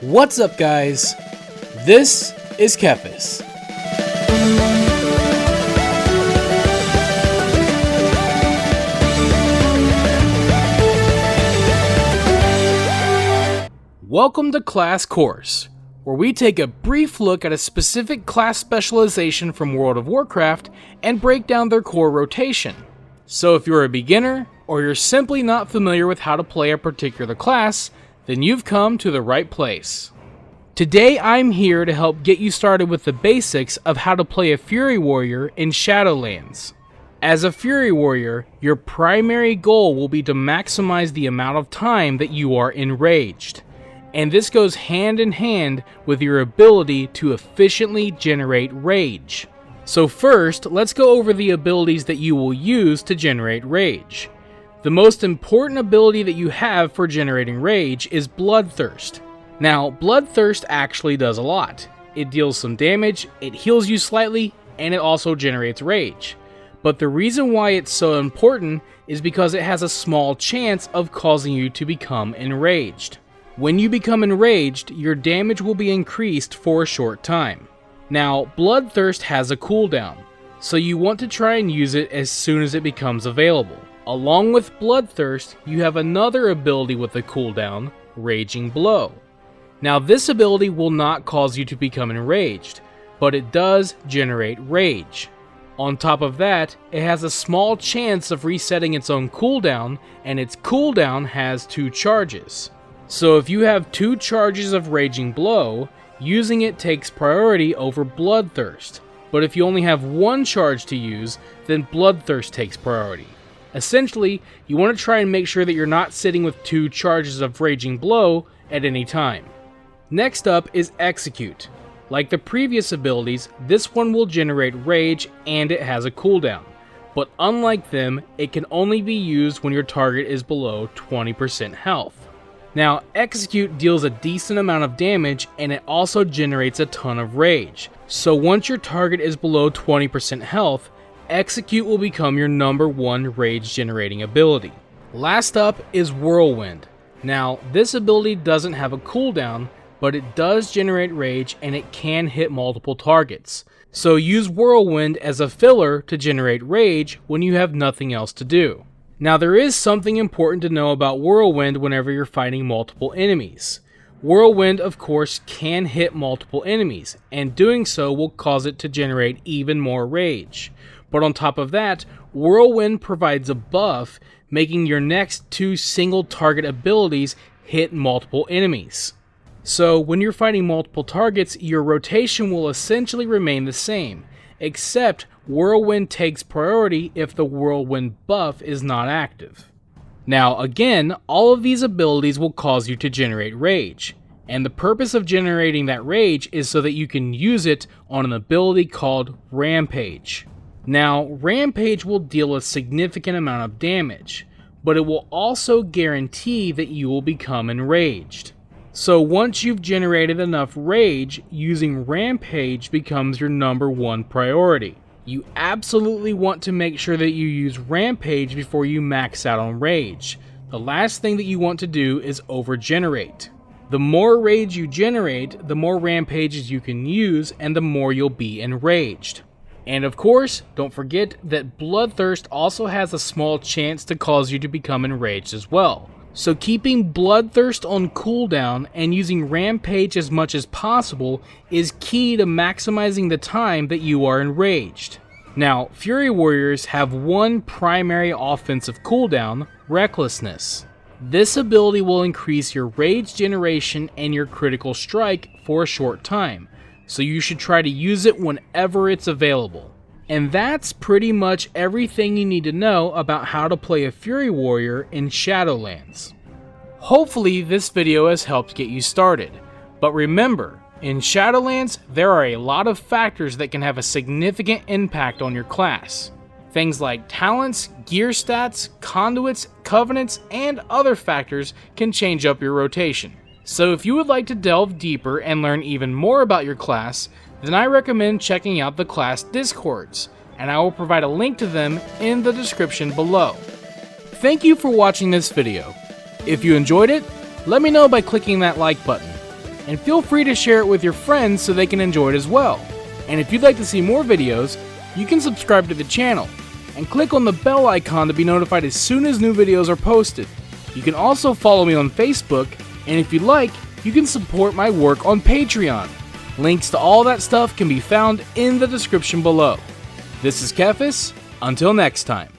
What's up, guys? This is TheKephas. Welcome to Class Course, where we take a brief look at a specific class specialization from World of Warcraft and break down their core rotation. So if you're a beginner, or you're simply not familiar with how to play a particular class, then you've come to the right place. Today I'm here to help get you started with the basics of how to play a Fury Warrior in Shadowlands. As a Fury Warrior, your primary goal will be to maximize the amount of time that you are enraged, and this goes hand in hand with your ability to efficiently generate rage. So first, let's go over the abilities that you will use to generate rage. The most important ability that you have for generating rage is Bloodthirst. Now, Bloodthirst actually does a lot. It deals some damage, it heals you slightly, and it also generates rage. But the reason why it's so important is because it has a small chance of causing you to become enraged. When you become enraged, your damage will be increased for a short time. Now, Bloodthirst has a cooldown, so you want to try and use it as soon as it becomes available. Along with Bloodthirst, you have another ability with a cooldown, Raging Blow. Now this ability will not cause you to become enraged, but it does generate rage. On top of that, it has a small chance of resetting its own cooldown, and its cooldown has 2 charges. So if you have 2 charges of Raging Blow, using it takes priority over Bloodthirst. But if you only have 1 charge to use, then Bloodthirst takes priority. Essentially, you want to try and make sure that you're not sitting with 2 charges of Raging Blow at any time. Next up is Execute. Like the previous abilities, this one will generate rage and it has a cooldown. But unlike them, it can only be used when your target is below 20% health. Now, Execute deals a decent amount of damage and it also generates a ton of rage. So once your target is below 20% health, Execute will become your number 1 rage generating ability. Last up is Whirlwind. Now, this ability doesn't have a cooldown, but it does generate rage and it can hit multiple targets. So use Whirlwind as a filler to generate rage when you have nothing else to do. Now, there is something important to know about Whirlwind whenever you're fighting multiple enemies. Whirlwind, of course, can hit multiple enemies, and doing so will cause it to generate even more rage. But on top of that, Whirlwind provides a buff, making your next 2 single target abilities hit multiple enemies. So when you're fighting multiple targets, your rotation will essentially remain the same, except Whirlwind takes priority if the Whirlwind buff is not active. Now again, all of these abilities will cause you to generate rage, and the purpose of generating that rage is so that you can use it on an ability called Rampage. Now, Rampage will deal a significant amount of damage, but it will also guarantee that you will become enraged. So once you've generated enough rage, using Rampage becomes your number 1 priority. You absolutely want to make sure that you use Rampage before you max out on rage. The last thing that you want to do is overgenerate. The more rage you generate, the more Rampages you can use, and the more you'll be enraged. And of course, don't forget that Bloodthirst also has a small chance to cause you to become enraged as well. So keeping Bloodthirst on cooldown and using Rampage as much as possible is key to maximizing the time that you are enraged. Now, Fury Warriors have 1 primary offensive cooldown, Recklessness. This ability will increase your rage generation and your critical strike for a short time, so you should try to use it whenever it's available. And that's pretty much everything you need to know about how to play a Fury Warrior in Shadowlands. Hopefully this video has helped get you started, but remember, in Shadowlands there are a lot of factors that can have a significant impact on your class. Things like talents, gear stats, conduits, covenants, and other factors can change up your rotation. So if you would like to delve deeper and learn even more about your class, then I recommend checking out the class Discords, and I will provide a link to them in the description below. Thank you for watching this video. If you enjoyed it, let me know by clicking that like button. and feel free to share it with your friends so they can enjoy it as well. And if you'd like to see more videos, you can subscribe to the channel and click on the bell icon to be notified as soon as new videos are posted. You can also follow me on Facebook, and if you'd like, you can support my work on Patreon. Links to all that stuff can be found in the description below. This is TheKephas. Until next time.